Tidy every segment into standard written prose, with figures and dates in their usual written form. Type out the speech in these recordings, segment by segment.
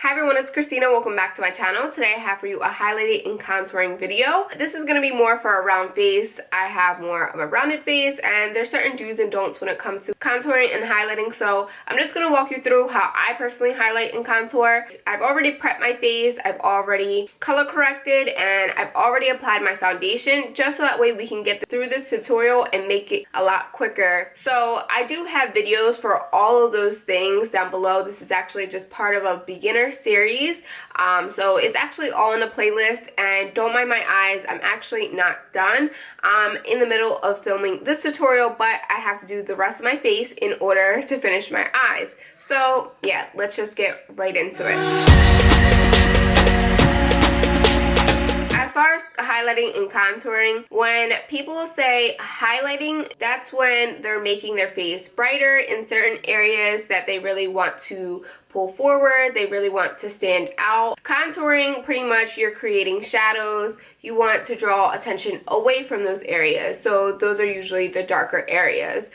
Hi everyone, it's Christina. Welcome back to my channel. Today I have for you a highlighting and contouring video. This is going to be more for a round face. I have more of a rounded face and there's certain do's and don'ts when it comes to contouring and highlighting. So I'm just going to walk you through how I personally highlight and contour. I've already prepped my face, I've already color corrected, and I've already applied my foundation just so that way we can get through this tutorial and make it a lot quicker. So I do have videos for all of those things down below. This is actually just part of a beginner series, so it's actually all in a playlist. And don't mind my eyes, I'm actually not done. I'm in the middle of filming this tutorial, but I have to do the rest of my face in order to finish my eyes. So yeah, let's just get right into it. As far as highlighting and contouring, when people say highlighting, that's when they're making their face brighter in certain areas that they really want to pull forward, they really want to stand out. Contouring, pretty much you're creating shadows. You want to draw attention away from those areas. So those are usually the darker areas.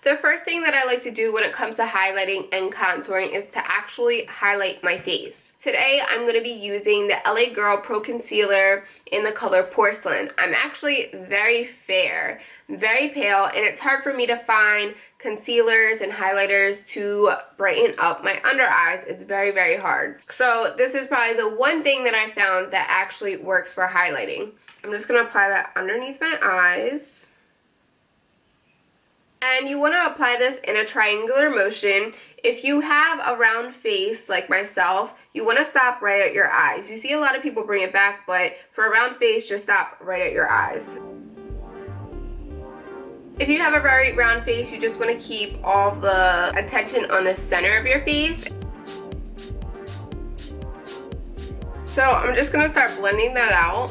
The first thing that I like to do when it comes to highlighting and contouring is to actually highlight my face. Today I'm going to be using the LA Girl Pro Concealer in the color Porcelain. I'm actually very fair, very pale, and it's hard for me to find concealers and highlighters to brighten up my under eyes. It's very, very hard. So this is probably the one thing that I found that actually works for highlighting. I'm just going to apply that underneath my eyes. And you want to apply this in a triangular motion. If you have a round face like myself, you want to stop right at your eyes. You see a lot of people bring it back, but for a round face, just stop right at your eyes. If you have a very round face, you just want to keep all the attention on the center of your face. So I'm just going to start blending that out.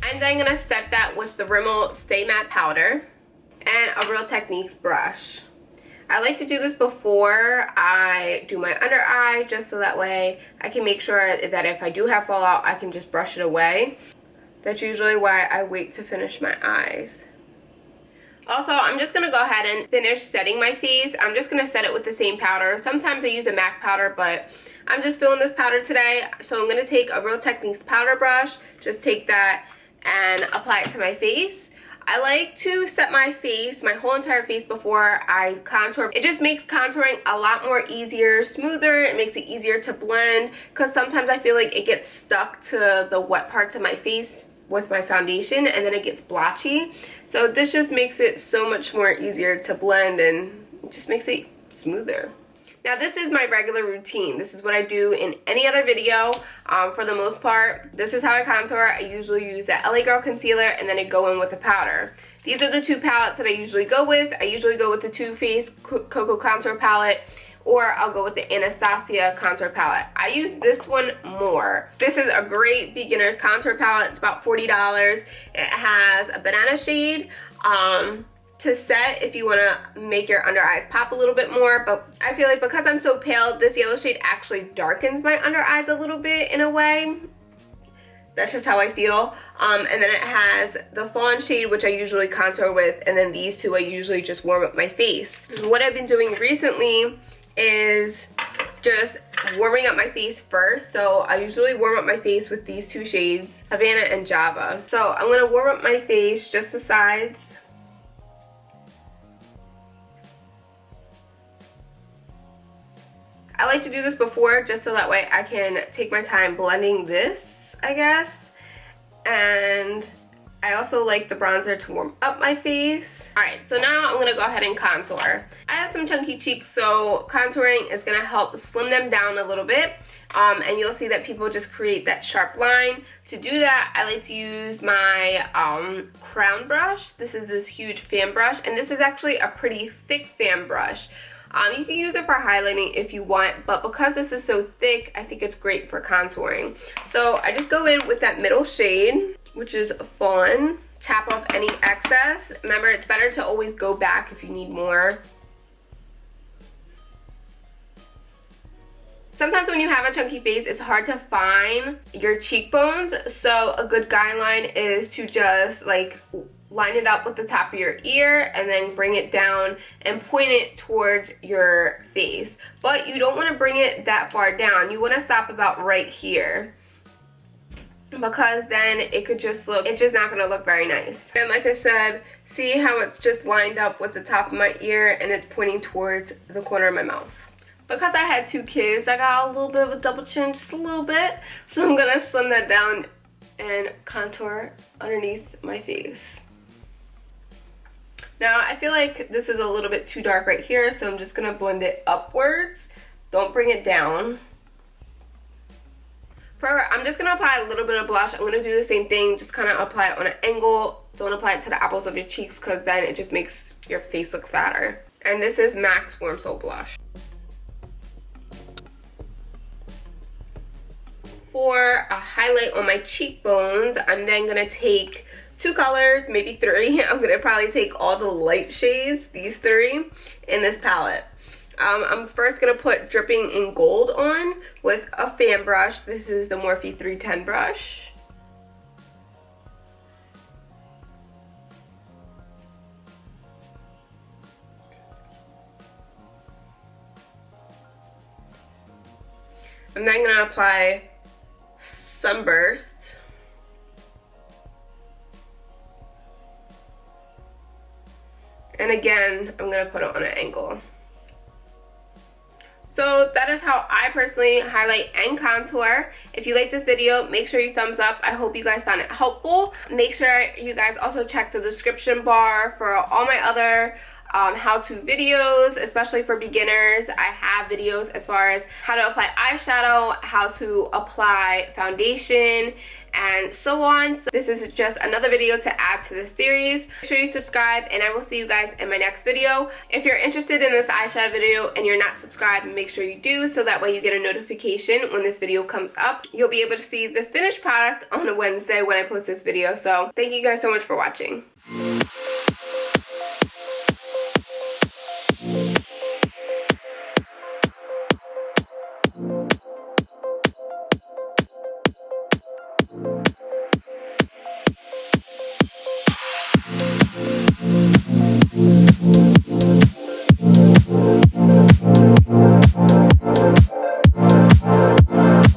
I'm then going to set that with the Rimmel Stay Matte Powder and a Real Techniques brush. I like to do this before I do my under eye, just so that way I can make sure that if I do have fallout, I can just brush it away. That's usually why I wait to finish my eyes. Also, I'm just going to go ahead and finish setting my face. I'm just going to set it with the same powder. Sometimes I use a MAC powder, but I'm just feeling this powder today. So I'm going to take a Real Techniques powder brush, just take that and apply it to my face. I like to set my face, my whole entire face, before I contour. It just makes contouring a lot more easier, smoother. It makes it easier to blend, because sometimes I feel like it gets stuck to the wet parts of my face with my foundation and then it gets blotchy. So this just makes it so much more easier to blend and it just makes it smoother. Now this is my regular routine. This is what I do in any other video. For the most part, this is how I contour. I usually use that LA Girl concealer and then I go in with a powder. These are the two palettes that I usually go with. I usually go with the Too Faced Cocoa Contour Palette, or I'll go with the Anastasia Contour Palette. I use this one more. This is a great beginner's contour palette. It's about $40. It has a banana shade to set if you want to make your under eyes pop a little bit more, but I feel like because I'm so pale, this yellow shade actually darkens my under eyes a little bit in a way. That's just how I feel. And then it has the fawn shade, which I usually contour with, and then these two I usually just warm up my face. What I've been doing recently is just warming up my face first. So I usually warm up my face with these two shades, Havana and Java. So I'm going to warm up my face, just the sides. I like to do this before just so that way I can take my time blending this, I guess. And I also like the bronzer to warm up my face. Alright, so now I'm going to go ahead and contour. I have some chunky cheeks, so contouring is going to help slim them down a little bit. And you'll see that people just create that sharp line. To do that, I like to use my crown brush. This is this huge fan brush, and this is actually a pretty thick fan brush. You can use it for highlighting if you want, but because this is so thick, I think it's great for contouring. So I just go in with that middle shade, which is Fawn. tap off any excess. Remember, it's better to always go back if you need more. Sometimes when you have a chunky face, it's hard to find your cheekbones, so a good guideline is to just like line it up with the top of your ear and then bring it down and point it towards your face. But you don't want to bring it that far down. You want to stop about right here, because then it could just look, it's just not going to look very nice. And like I said, see how it's just lined up with the top of my ear and it's pointing towards the corner of my mouth. Because I had 2 kids, I got a little bit of a double chin, just a little bit. So I'm gonna slim that down and contour underneath my face. Now I feel like this is a little bit too dark right here, so I'm just gonna blend it upwards. Don't bring it down. I'm just gonna apply a little bit of blush. I'm gonna do the same thing, just kind of apply it on an angle. Don't apply it to the apples of your cheeks, because then it just makes your face look fatter. And this is MAC's Warm Soul Blush. For a highlight on my cheekbones, I'm then going to take 2 colors, maybe 3. I'm going to probably take all the light shades, these 3, in this palette. I'm first going to put Dripping in Gold on with a fan brush. This is the Morphe 310 brush. I'm then going to apply Sunburst. And again, I'm going to put it on an angle. So that is how I personally highlight and contour. If you like this video, make sure you thumbs up. I hope you guys found it helpful. Make sure you guys also check the description bar for all my other how-to videos, especially for beginners. I have videos as far as how to apply eyeshadow, how to apply foundation, and so on. So this is just another video to add to the series. Make sure you subscribe, and I will see you guys in my next video. If you're interested in this eyeshadow video and you're not subscribed, make sure you do, so that way you get a notification when this video comes up. You'll be able to see the finished product on a Wednesday when I post this video. So thank you guys so much for watching.